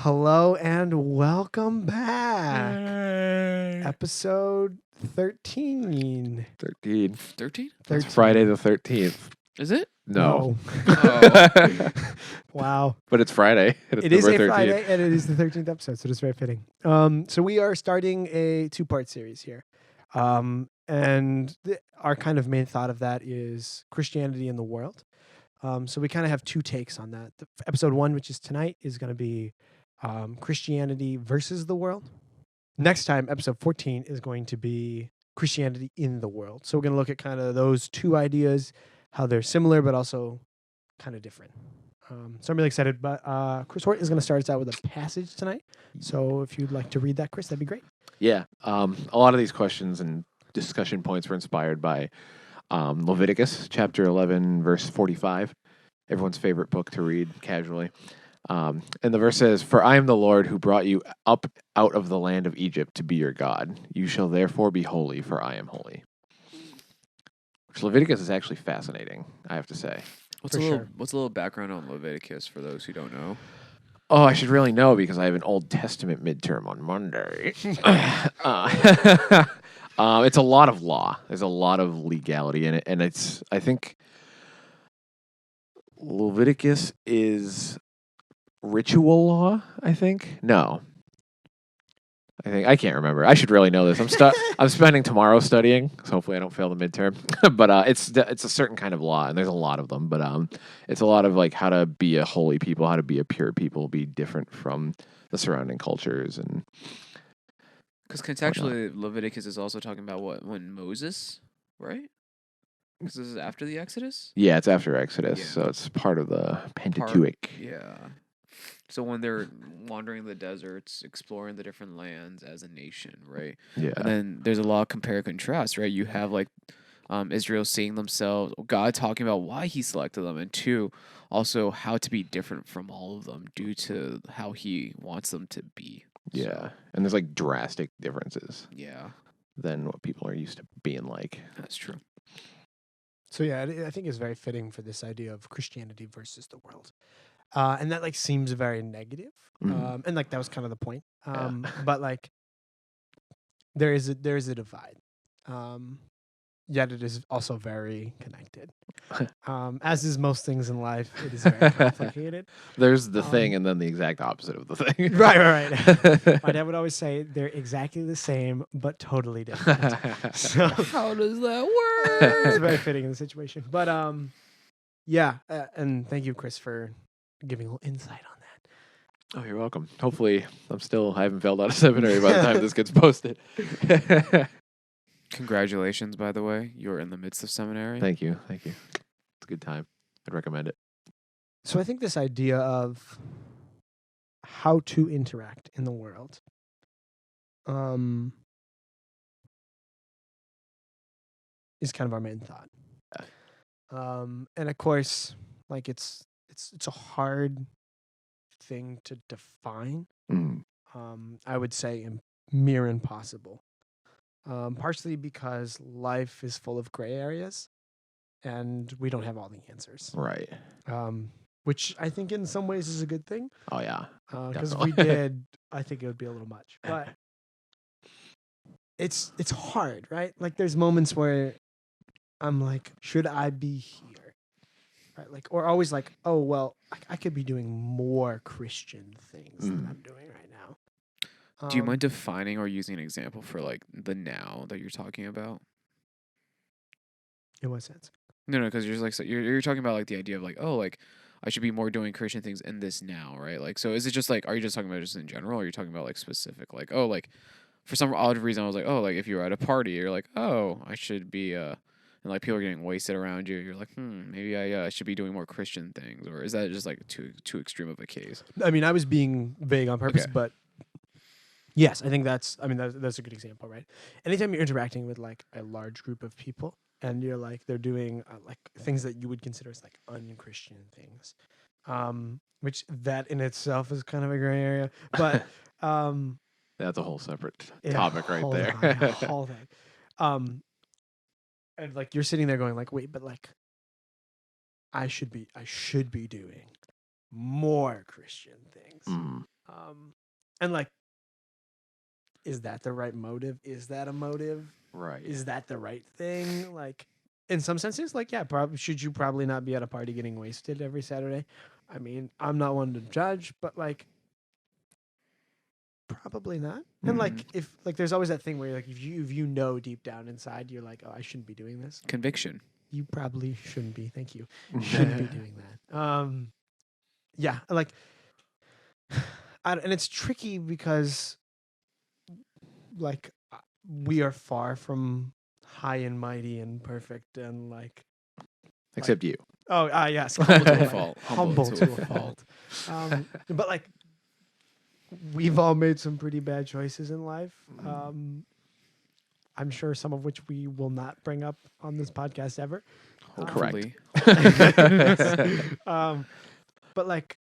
Hello and welcome back. Yay. Episode 13. 13. 13? It's Friday the 13th. Is it? No. Oh. Wow. But it's Friday. And it's It is a number 13. Friday and it is the 13th episode, so it's very fitting. So we are starting a two-part series here. Our kind of main thought of that is Christianity in the world. So we kind of have two takes on that. Episode 1, which is tonight, is going to be Christianity versus the world. Next time, episode 14 is going to be Christianity in the world. So we're going to look at kind of those two ideas, how they're similar, but also kind of different. So I'm really excited. But Chris Hort is going to start us out with a passage tonight. So if you'd like to read that, Chris, that'd be great. Yeah. A lot of these questions and discussion points were inspired by Leviticus chapter 11, verse 45. Everyone's favorite book to read casually. And the verse says, "For I am the Lord who brought you up out of the land of Egypt to be your God. You shall therefore be holy, for I am holy." Which Leviticus is actually fascinating, I have to say. What's a little background on Leviticus for those who don't know? Oh, I should really know because I have an Old Testament midterm on Monday. It's a lot of law. There's a lot of legality in it. And I think Leviticus is ritual law, I think. No. I can't remember. I should really know this. I'm spending tomorrow studying, so hopefully I don't fail the midterm. But it's a certain kind of law, and there's a lot of them. But it's a lot of like how to be a holy people, how to be a pure people, be different from the surrounding cultures, and because contextually, Leviticus is also talking about when Moses, right? Because this is after the Exodus. Yeah, it's after Exodus, Yeah. so it's part of the Pentateuch. Yeah. So when they're wandering the deserts, exploring the different lands as a nation, right? Yeah. And then there's a lot of compare and contrast, right? You have like Israel seeing themselves, God talking about why he selected them, and two, also how to be different from all of them due to how he wants them to be. Yeah. So, And there's like drastic differences yeah, than what people are used to being like. that's true. So yeah, I think it's very fitting for this idea of Christianity versus the world. And that like seems very negative. Mhm. And like that was kind of the point. Yeah. But like there is a divide. Yet it is also very connected. As is most things in life, it is very complicated. There's the thing and then the exact opposite of the thing. Right. My dad would always say they're exactly the same but totally different. So How does that it's work? very fitting in the situation. But yeah, and thank you, Chris, for giving a little insight on that. Oh, you're welcome. Hopefully, I haven't failed out of seminary by the time this gets posted. Congratulations, by the way. You're in the midst of seminary. Thank you. It's a good time. I'd recommend it. So I think this idea of how to interact in the world, is kind of our main thought. And of course, like it's a hard thing to define. Mm. I would say near impossible. Partially because life is full of gray areas, and we don't have all the answers. Right. Which I think in some ways is a good thing. Oh, yeah. Because if we Definitely. did, I think it would be a little much. But it's hard, right? Like there's moments where I'm like, should I be here? Right? Like, or always like, oh well, I could be doing more Christian things than I'm doing right now. Do you mind defining or using an example for like the now that you're talking about? In what sense? No, because you're like you're talking about like the idea of like, oh, like I should be more doing Christian things in this now, right? Like, so is it just like, are you just talking about just in general, or are you talking about like specific, like, oh, like for some odd reason I was like, oh, like if you were at a party, you're like, oh, I should be and like people are getting wasted around you, you're like, maybe I should be doing more Christian things, or is that just like too extreme of a case? I mean, I was being vague on purpose, Okay. but yes, I think that's a good example, right? Anytime you're interacting with like a large group of people and you're like, they're doing like things that you would consider as like unchristian things, which that in itself is kind of a gray area, but That's a whole separate yeah, topic right hold there. on, yeah, whole thing. And like you're sitting there going like, wait, but like I should be doing more Christian things. Mm. And like, is that the right motive? Is that a motive? Right. Is that the right thing? Like, in some senses, like, yeah, should you probably not be at a party getting wasted every Saturday? I mean, I'm not one to judge, but like, probably not. And like, if like, there's always that thing where like, if you know deep down inside, you're like, oh, I shouldn't be doing this. Conviction. You probably shouldn't be. Thank you. Shouldn't be doing that. Yeah, like, and it's tricky because like we are far from high and mighty and perfect and like Except you. oh yes, Humble to a like, fault. humble to a fault. But like we've all made some pretty bad choices in life. I'm sure some of which we will not bring up on this podcast ever. Hopefully. But like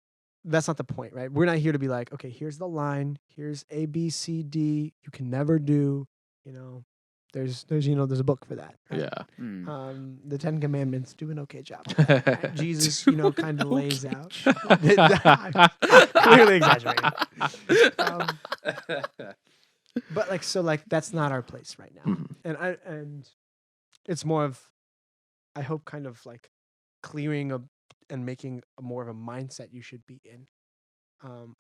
that's not the point, right? We're not here to be like, okay, here's the line, here's A, B, C, D. You can never do, there's a book for that. Right? Yeah. The 10 Commandments do an okay job. Right? Jesus, kind of lays out. Clearly exaggerating. But like, so like, that's not our place right now. And it's more of, I hope, kind of like clearing and making more of a mindset you should be in,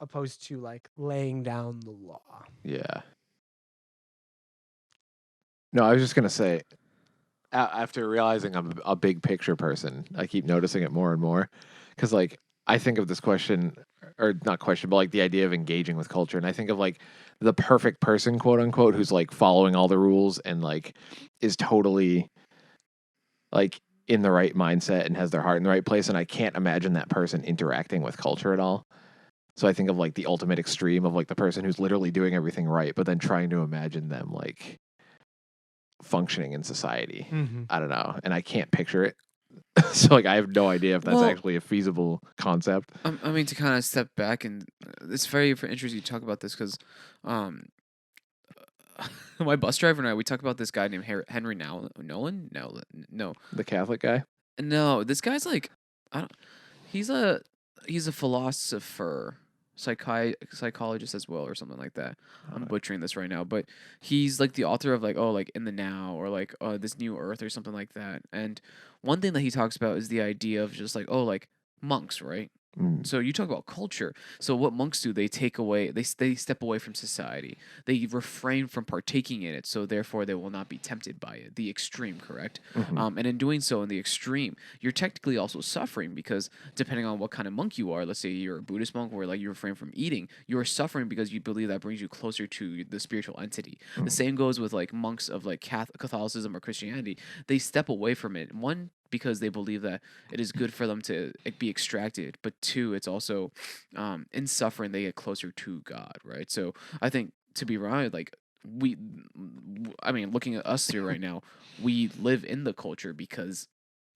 opposed to like laying down the law. Yeah. No, I was just gonna say, after realizing I'm a big picture person, I keep noticing it more and more, because like I think of this question, or not question, but like the idea of engaging with culture, and I think of like the perfect person, quote unquote, who's like following all the rules and like is totally like in the right mindset and has their heart in the right place, and I can't imagine that person interacting with culture at all. So I think of like the ultimate extreme of like the person who's literally doing everything right, but then trying to imagine them like functioning in society. I don't know, and I can't picture it. So like I have no idea if that's actually a feasible concept. I mean, to kind of step back, and it's very interesting you talk about this because my bus driver and I, we talk about this guy named Henry Nolan. No, The Catholic guy. no. This guy's like, I don't. He's a philosopher, psychologist as well, or something like that. I'm butchering this right now, but he's like the author of like In the Now, or like This New Earth, or something like that. And one thing that he talks about is the idea of just like like monks, right? So you talk about culture. So what monks do, they take away, they step away from society. They refrain from partaking in it. So therefore they will not be tempted by it. The extreme, correct? And in doing so, in the extreme, you're technically also suffering, because depending on what kind of monk you are, let's say you're a Buddhist monk where like you refrain from eating, you're suffering because you believe that brings you closer to the spiritual entity. The same goes with like monks of like Catholicism or Christianity. They step away from it. One, because they believe that it is good for them to be extracted, but two, it's also in suffering they get closer to God, right? So I think, to be right, like looking at us here right now, we live in the culture because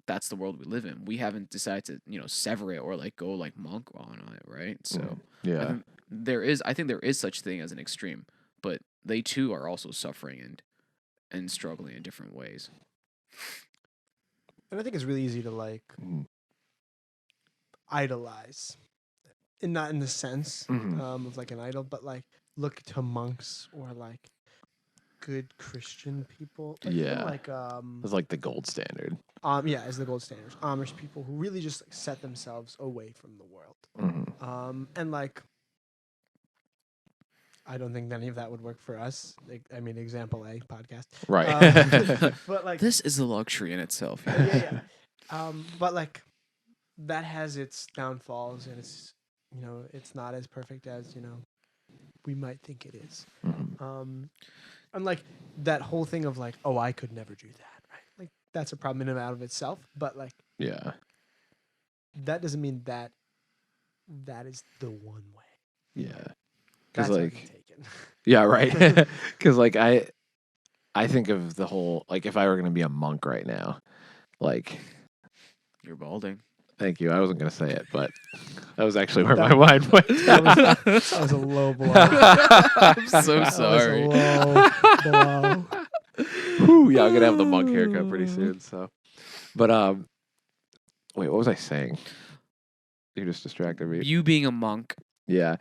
that's the world we live in. We haven't decided to sever it or like go like monk on it, right? So Yeah. I think there is such thing as an extreme, but they too are also suffering and struggling in different ways. And I think it's really easy to like idolize, and not in the sense of like an idol, but like look to monks or like good Christian people. Like, even like it's like the gold standard. As the gold standard. Amish people who really just like, set themselves away from the world. And like, I don't think any of that would work for us. Like, I mean, example A, podcast. Right. But like, this is a luxury in itself. Yeah. But like, that has its downfalls, and it's it's not as perfect as we might think it is. And like that whole thing of like, oh, I could never do that, right? Like that's a problem in and out of itself. But like, Yeah. that doesn't mean that is the one way. Yeah. That's like, already taken. Yeah, right. Because like I think of the whole, like if I were going to be a monk right now, like, you're balding. Thank you. I wasn't going to say it, but that was actually where my mind went. That was a low blow. I'm so sorry. That was a low blow. Whew, yeah, I'm going to have the monk haircut pretty soon. So, but wait, what was I saying? You just distracted me. You being a monk. Yeah.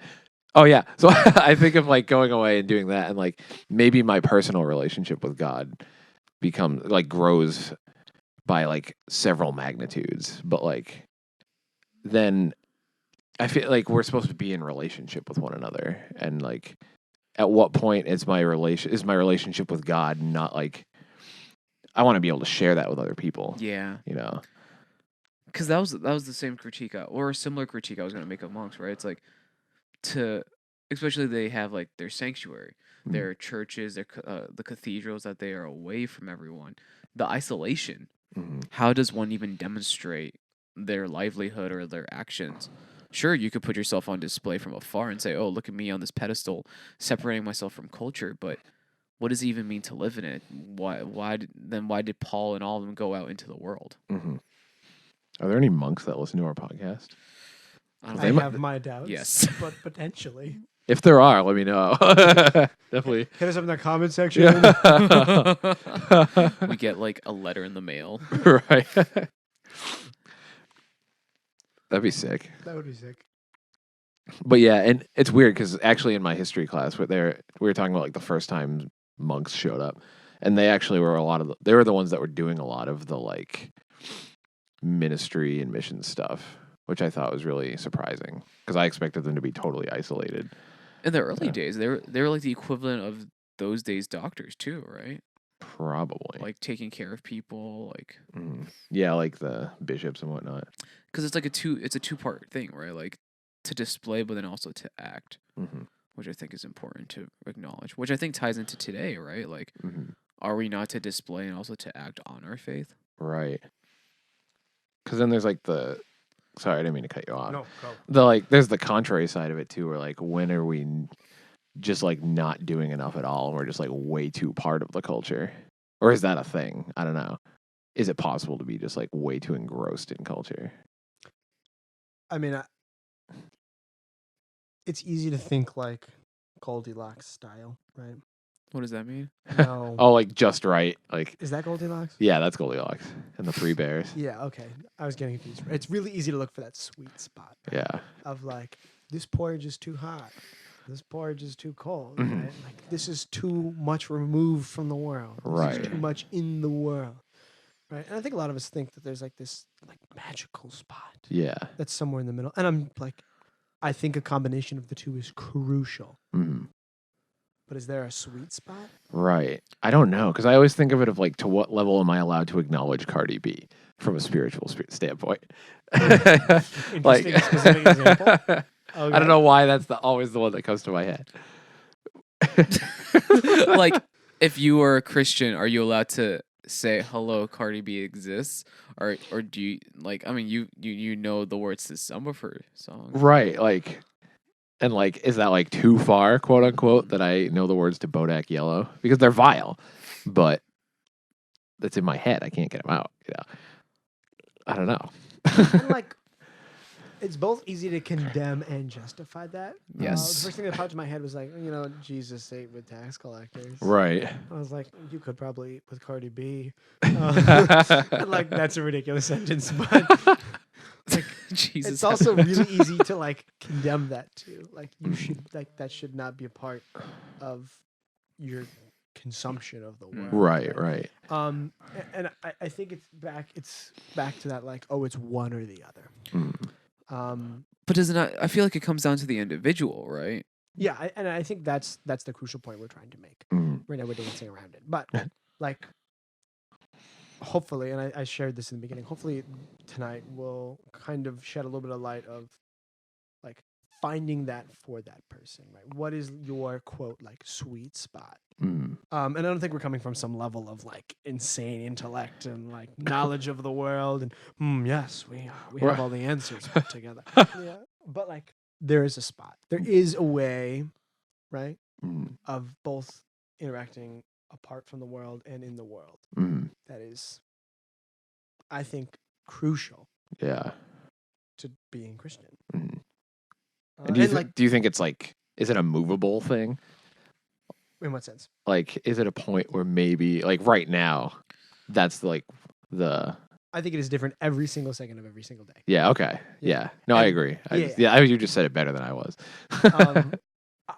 Oh yeah. So I think of like going away and doing that, and like maybe my personal relationship with God becomes like grows by like several magnitudes, but like then I feel like we're supposed to be in relationship with one another, and like at what point is my relationship with God not like I want to be able to share that with other people, Yeah, you know? because that was the same critique or a similar critique I was gonna make of monks, right? It's like to especially they have like their sanctuary, Mm. their churches, the cathedrals that they are away from everyone. The isolation. Mhm. How does one even demonstrate their livelihood or their actions? Sure, you could put yourself on display from afar and say, "Oh, look at me on this pedestal, separating myself from culture." But what does it even mean to live in it? Why did Paul and all of them go out into the world? Mhm. Are there any monks that listen to our podcast? I don't I know. have my doubts. Yes. But potentially. If there are, let me know. Definitely. Hit us up in the comment section. Yeah. We get like a letter in the mail. Right. That'd be sick. That would be sick. But yeah, and it's weird because actually in my history class, we were talking about like the first time monks showed up, and they actually were they were the ones that were doing a lot of the like ministry and mission stuff, which I thought was really surprising because I expected them to be totally isolated. In the early Yeah. days, they were like the equivalent of those days doctors too, right? Probably. Like taking care of people, like Yeah, like the bishops and whatnot. because it's like it's a two-part thing, right? Like to display, but then also to act, which I think is important to acknowledge. Which I think ties into today, right? Like, are we not to display and also to act on our faith? Right. Because then there's like sorry, I didn't mean to cut you off. No, go. There's the contrary side of it too, where like when are we just like not doing enough at all, and we're just like way too part of the culture, or is that a thing? I don't know. Is it possible to be just like way too engrossed in culture? I mean, it's easy to think like Goldilocks style, right? What does that mean? No. Oh, like just right. Like Is that Goldilocks? yeah, that's Goldilocks and the Three Bears. Yeah, okay. I was getting confused. It's really easy to look for that sweet spot. Right? Yeah. Of like, this porridge is too hot. This porridge is too cold. Mhm. Right? Like, this is too much removed from the world. This Right. is too much in the world. Right? And I think a lot of us think that there's like this like magical spot Yeah. that's somewhere in the middle. And I'm like, I think a combination of the two is crucial. Mhm. But is there a sweet spot? Right. I don't know because I always think of it of like to what level am I allowed to acknowledge Cardi B from a spiritual standpoint? Interesting specific example. Okay. I don't know why that's always the one that comes to my head. Like, if you are a Christian, are you allowed to say hello, Cardi B exists, or do you like? I mean, you know the words to some of her songs, Right. Like, and like, is that like too far, quote unquote, that I know the words to Bodak Yellow because they're vile, but that's in my head. I can't get them out. You know, I don't know. And like, it's both easy to condemn and justify that. Yes. The first thing that popped in my head was like, Jesus ate with tax collectors. Right. I was like, you could probably eat with Cardi B. And like, that's a ridiculous sentence, but like, Jesus. it's also really easy to like condemn that too. Like, you should like that should not be a part of your consumption of the world. Right. And I think it's back to that like, oh, it's one or the other. But does it not? I feel like it comes down to the individual, right? Yeah, and I think that's the crucial point we're trying to make. Right now we're dancing around it, but like, hopefully, and I shared this in the beginning. Hopefully, tonight will kind of shed a little bit of light of like finding that for that person. Right, what is your quote like sweet spot? And I don't think we're coming from some level of like insane intellect and like knowledge of the world and yes, we have all the answers put together. Yeah, but like there is a spot. There is a way, right, of both interacting apart from the world and in the world. That is, I think, crucial. Yeah. To being Christian. And do you think it's like, is it a movable thing? In what sense? Like, is it a point where maybe, like, right now, that's like the. I think it is different every single second of every single day. Yeah. Okay. Yeah. No, I agree. You just said it better than I was.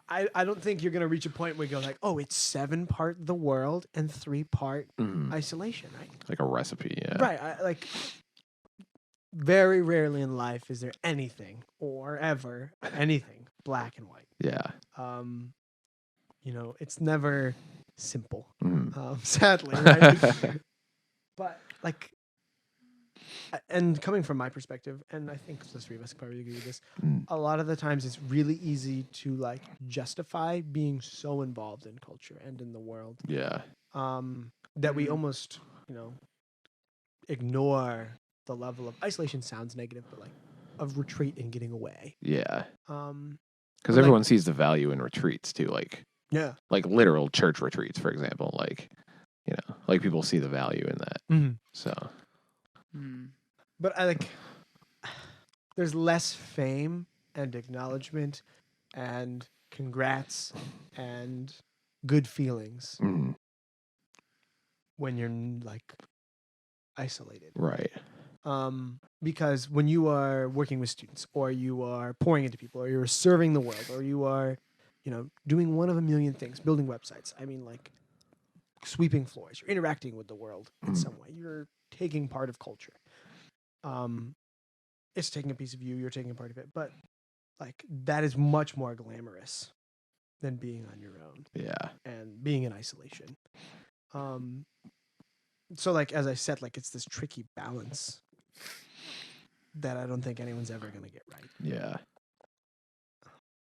I don't think you're gonna reach a point where you go like, oh, it's 7-part the world and 3-part isolation, right? Like a recipe, yeah. Right. Like very rarely in life is there anything or ever anything black and white. Yeah. It's never simple. Mm. Sadly, right? But like, and coming from my perspective, and I think the three of us probably agree with this, a lot of the times it's really easy to like justify being so involved in culture and in the world. Yeah. That we almost, ignore the level of isolation. Sounds negative, but like of retreat and getting away. Yeah. But Because everyone sees the value in retreats too, like yeah, like literal church retreats, for example. Like, like people see the value in that. So, but I like there's less fame and acknowledgement and congrats and good feelings when you're like isolated. right. Because when you are working with students, or you are pouring into people, or you're serving the world, or you are, doing one of a million things, building websites. I mean, like sweeping floors. You're interacting with the world in some way. You're taking part of culture. It's taking a piece of you. You're taking a part of it. But like that is much more glamorous than being on your own. Yeah. And being in isolation. So like as I said, like it's this tricky balance that I don't think anyone's ever gonna get right. Yeah.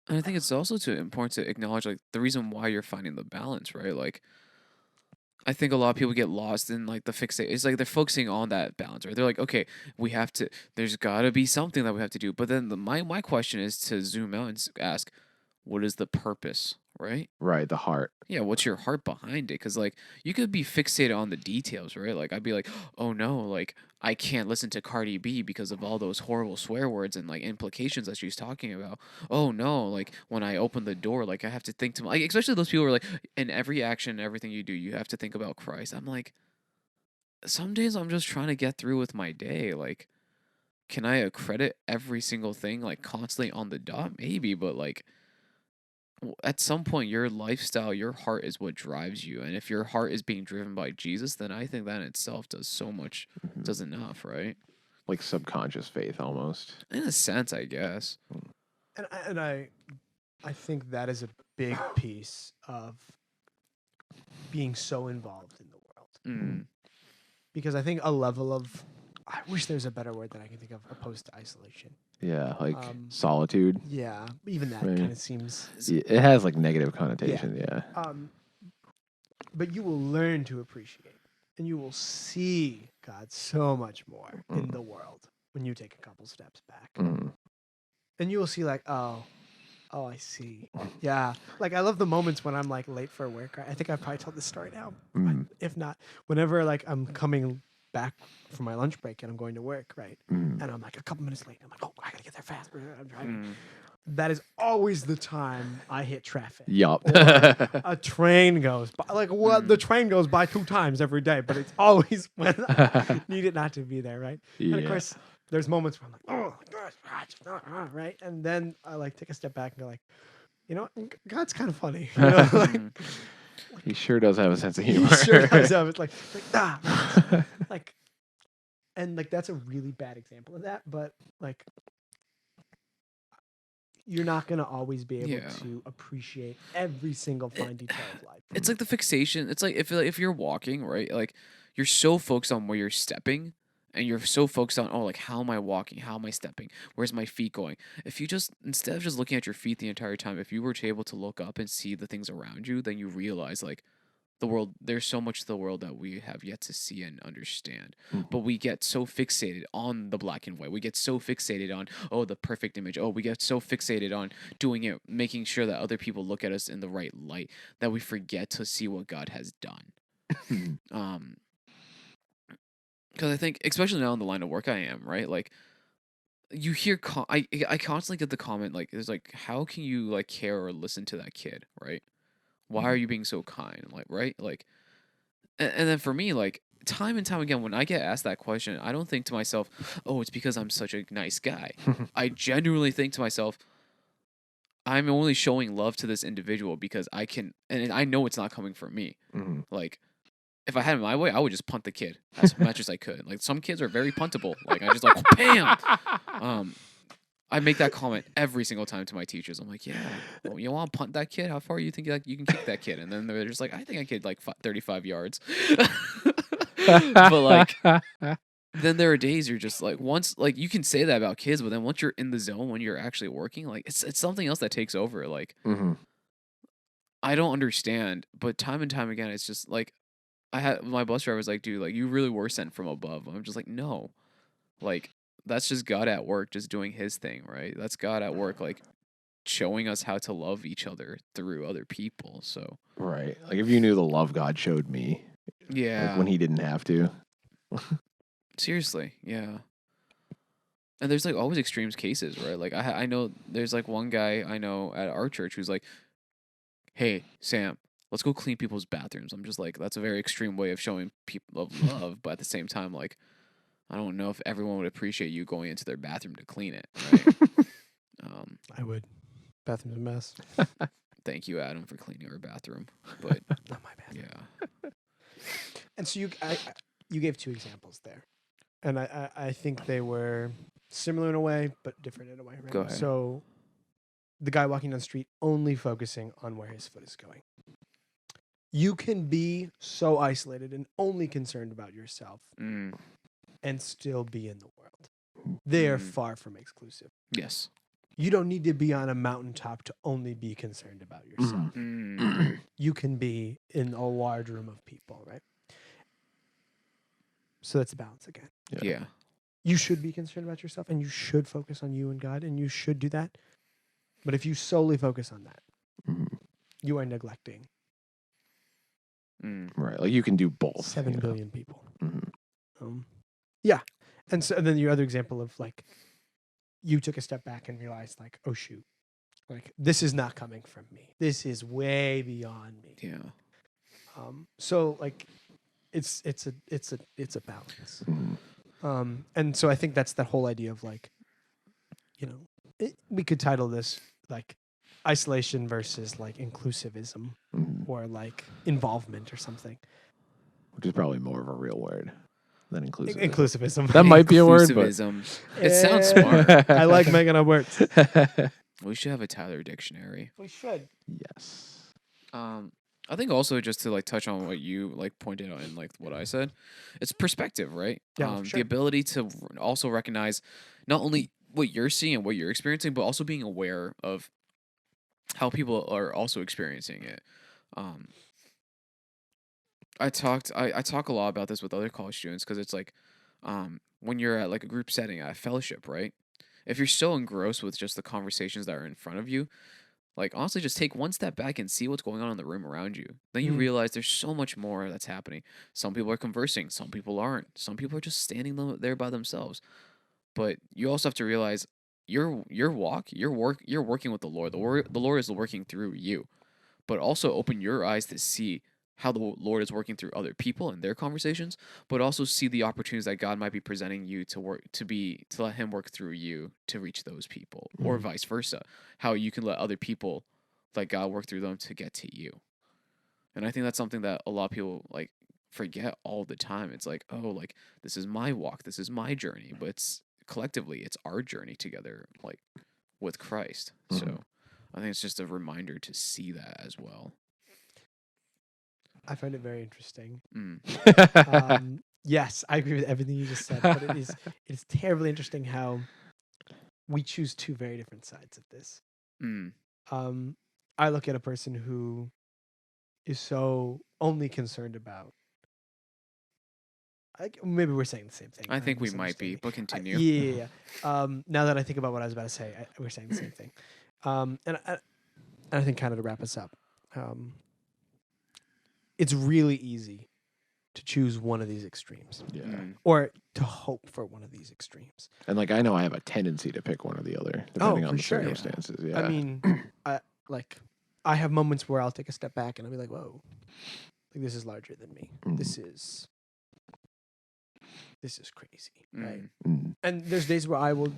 And I think it's also important to acknowledge like the reason why you're finding the balance, right? Like I think a lot of people get lost in like the fixate. It's like they're focusing on that balance, right? They're like, okay, we have to. There's got to be something that we have to do. But then my question is to zoom out and ask, what is the purpose, right? Right. The heart. Yeah, what's your heart behind it? Because like you could be fixated on the details, right? Like I'd be like, oh no, like I can't listen to Cardi B because of all those horrible swear words and like implications that she's talking about. Oh no, like when I open the door, like I have to think to like, especially those people who are like, in every action, everything you do, you have to think about Christ. I'm like, some days I'm just trying to get through with my day. Like, can I accredit every single thing like constantly on the dot? Maybe, but like at some point your lifestyle, your heart is what drives you, and if your heart is being driven by Jesus, then I think that in itself does so much, does enough, right? Like subconscious faith almost. In a sense, I guess. And I think that is a big piece of being so involved in the world. Because I think a level of, I wish there's a better word that I can think of opposed to isolation. Yeah, like solitude. Yeah, even that Right. kind of seems. It has like negative connotations. Yeah. But you will learn to appreciate, and you will see God so much more in the world when you take a couple steps back, and you will see like, oh, I see. Yeah, like I love the moments when I'm like late for work. I think I've probably told this story now. If not, whenever like I'm coming back from my lunch break and I'm going to work, right? And I'm like a couple minutes late. I'm like, oh, I gotta get there fast. I'm driving. That is always the time I hit traffic. Yup. A train goes by. Like, the train goes by 2 times every day, but it's always when I need it not to be there, right? Yeah. And of course, there's moments where I'm like, oh, gosh, right? And then I like take a step back and go like, you know what? God's kind of funny. You know? Like, he sure does have a sense of he humor. sure does have it. Like, and like that's a really bad example of that, but like you're not going to always be able to appreciate every single fine detail of life. It's like the fixation. It's like if you're walking, right? Like you're so focused on where you're stepping, and you're so focused on, oh, like how am I walking? How am I stepping? Where's my feet going? If you just, instead of just looking at your feet the entire time, if you were to able to look up and see the things around you, then you realize like the world, there's so much of the world that we have yet to see and understand. But we get so fixated on the black and white. We get so fixated on, oh, the perfect image. Oh, we get so fixated on doing it, making sure that other people look at us in the right light, that we forget to see what God has done. Because I think, especially now in the line of work I am, right? Like, you hear, I constantly get the comment, like, it's like, how can you, like, care or listen to that kid, right? Why are you being so kind? Like, right? Like, and then for me, like, time and time again, when I get asked that question, I don't think to myself, oh, it's because I'm such a nice guy. I genuinely think to myself, I'm only showing love to this individual because I can, and I know it's not coming from me. Mhm. Like, if I had it my way, I would just punt the kid as much as I could. Like, some kids are very puntable. Like, I just like, bam. I make that comment every single time to my teachers. I'm like, yeah, well, you want to punt that kid? How far you think like you can kick that kid? And then they're just like, I think I could like 35 yards. But like, then there are days you're just like, once like you can say that about kids, but then once you're in the zone, when you're actually working, like it's something else that takes over. Like, Mhm. I don't understand, but time and time again, it's just like I had my bus driver was like, dude, like you really were sent from above. I'm just like, no, like that's just God at work, just doing His thing, right? That's God at work, like showing us how to love each other through other people. So Right. Like if you knew the love God showed me, yeah, like when He didn't have to. seriously, yeah. And there's like always extremes cases, right? Like I know there's like one guy I know at our church who's like, hey Sam, let's go clean people's bathrooms. I'm just like, that's a very extreme way of showing people of love, but at the same time, like I don't know if everyone would appreciate you going into their bathroom to clean it, right? I would. Bathroom's a mess. Thank you, Adam, for cleaning our bathroom. But Not my bathroom. yeah, And so you gave two examples there, and I think they were similar in a way, but different in a way. Right? Go ahead. So, the guy walking down the street only focusing on where his foot is going. You can be so isolated and only concerned about yourself, mm, and still be in the world. They are Mm. far from exclusive. yes, You don't need to be on a mountaintop to only be concerned about yourself. You can be in a large room of people, right? So that's a balance again. yeah, You should be concerned about yourself and you should focus on you and God and you should do that. But if you solely focus on that, Mhm. you are neglecting Right. Like you can do both. 7 you know? billion people. Mhm. Yeah. And so and then your other example of like, you took a step back and realized like, oh shoot, like this is not coming from me. This is way beyond me. yeah, So like, it's a balance. Mhm. And so I think that's that whole idea of like, we could title this like isolation versus like inclusivism Mhm. or like involvement or something. Which is probably more of a real word than inclusive. Inclusivism. That might be a word, but Inclusivism. It sounds smart. I like making up words. We should have a Tyler dictionary. We should. Yes. I think also just to like touch on what you like pointed out and like what I said, it's perspective, right? Yeah, for sure. The ability to also recognize not only what you're seeing and what you're experiencing, but also being aware of how people are also experiencing it. I talk a lot about this with other college students because it's like, when you're at like a group setting at a fellowship, right? If you're so engrossed with just the conversations that are in front of you, like honestly, just take one step back and see what's going on in the room around you. Then you realize there's so much more that's happening. Some people are conversing, some people aren't. Some people are just standing there by themselves. But you also have to realize your walk, your work, you're working with the Lord. The Lord is working through you. But also open your eyes to see how the Lord is working through other people and their conversations, but also see the opportunities that God might be presenting you to let Him work through you to reach those people, or vice versa. How you can let other people let God work through them to get to you. And I think that's something that a lot of people like forget all the time. It's like, oh, like this is my walk, this is my journey, but it's collectively it's our journey together, like with Christ. So I think it's just a reminder to see that as well. I find it very interesting. Mm. Yes, I agree with everything you just said, but it is terribly interesting how we choose two very different sides of this. Mm. I look at a person who is so only concerned about. Maybe we're saying the same thing. I think we might be, but continue. Yeah. Now that I think about what I was about to say, we're saying the same thing. And I think kind of to wrap us up, it's really easy to choose one of these extremes. Yeah. Or to hope for one of these extremes. And like I know I have a tendency to pick one or the other, depending on the sure. circumstances. Yeah. I mean, I have moments where I'll take a step back and I'll be like, whoa, like this is larger than me. This is crazy, right? And there's days where I will,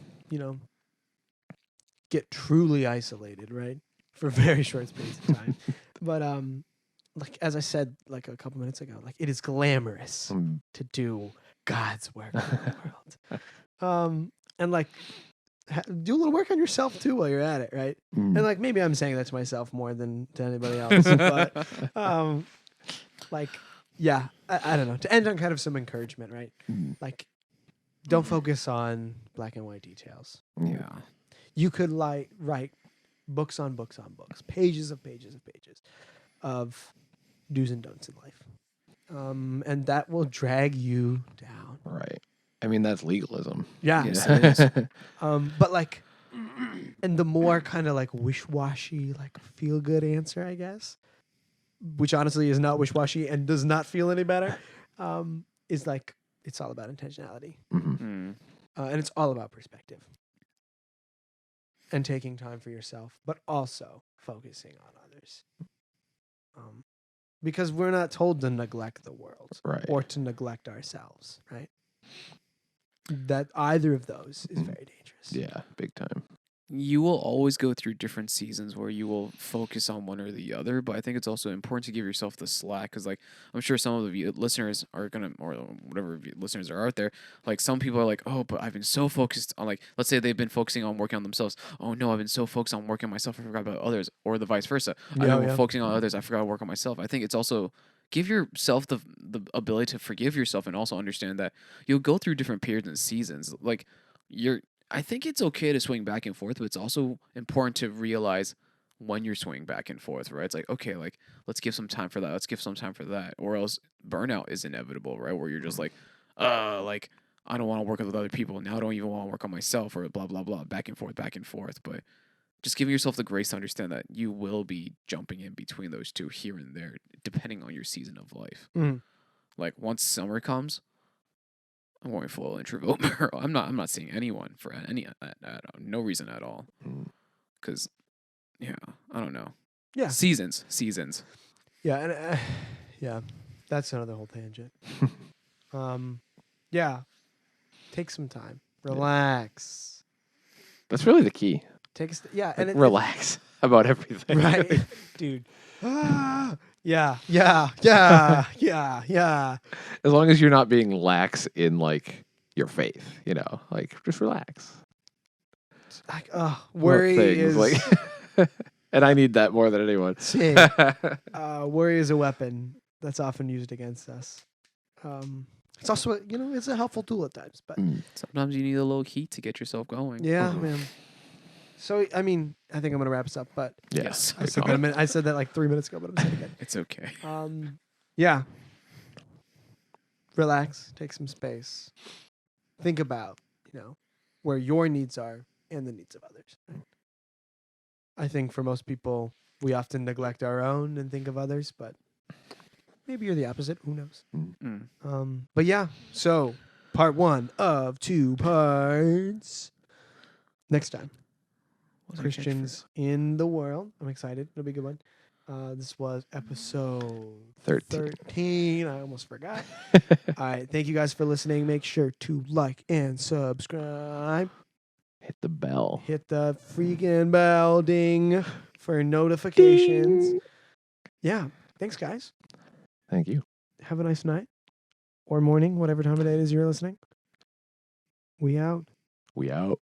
get truly isolated, right? For very short periods of time. But like as I said like a couple minutes ago, like it is glamorous Mm. to do God's work in the world. And like do a little work on yourself too while you're at it, right? Mm. And like maybe I'm saying that to myself more than to anybody else, but like yeah, I don't know. To end on kind of some encouragement, right? Mm. Like don't focus on black and white details. Yeah. You could like write books on books on books, pages of pages of pages of do's and don'ts in life. And that will drag you down. Right. I mean, that's legalism. Yeah. Yes, it is. But like, and the more kind of like wish-washy, like feel-good answer, I guess, which honestly is not wish-washy and does not feel any better, is like, it's all about intentionality. Mhm. Mm. And it's all about perspective. And taking time for yourself, but also focusing on others. Because we're not told to neglect the world Right. or to neglect ourselves, right? That either of those is very dangerous. Yeah, big time. You will always go through different seasons where you will focus on one or the other, but I think it's also important to give yourself the slack because, like, I'm sure some of the listeners are gonna, or whatever listeners are out there, like, some people are like, oh, but I've been so focused on, like, let's say they've been focusing on working on themselves. Oh no, I've been so focused on working on myself, I forgot about others, or the vice versa. I've been focusing on others, I forgot to work on myself. I think it's also give yourself the ability to forgive yourself and also understand that you'll go through different periods and seasons. Like, I think it's okay to swing back and forth, but it's also important to realize when you're swinging back and forth, right? It's like, okay, like, let's give some time for that. Let's give some time for that. Or else burnout is inevitable, right? Where you're just like, like, I don't want to work with other people. Now I don't even want to work on myself or blah, blah, blah, back and forth, back and forth. But just giving yourself the grace to understand that you will be jumping in between those two here and there, depending on your season of life. Mm. Like, once summer comes, I'm going full introvert. I'm not seeing anyone for any no reason at all. Mm. Cause yeah, I don't know. Yeah. Seasons. Yeah, and yeah, that's another whole tangent. Yeah, take some time, relax. That's really the key. Take yeah, Like, and relax about everything. right, dude. Yeah. As long as you're not being lax in like your faith, you know, like just relax. Like, About worry things, is like, and I need that more than anyone. Same. Worry is a weapon that's often used against us. It's also it's a helpful tool at times, but Sometimes you need a little heat to get yourself going. yeah, man. So I mean, I think I'm gonna wrap this up, but Yes. I said that I said that like 3 minutes ago, but I'm saying it again. It's okay. Yeah. Relax, take some space. Think about, where your needs are and the needs of others. Right? I think for most people, we often neglect our own and think of others, but maybe you're the opposite. Who knows? Mm. But yeah, so part 1 of 2 parts. Next time. Christians in the world. I'm excited. It'll be a good one. This was episode 13. I almost forgot. All right. Thank you guys for listening. Make sure to like and subscribe. Hit the bell. Hit the freaking bell ding for notifications. Ding. Yeah. Thanks, guys. Thank you. Have a nice night or morning, whatever time of day it is you're listening. We out. We out.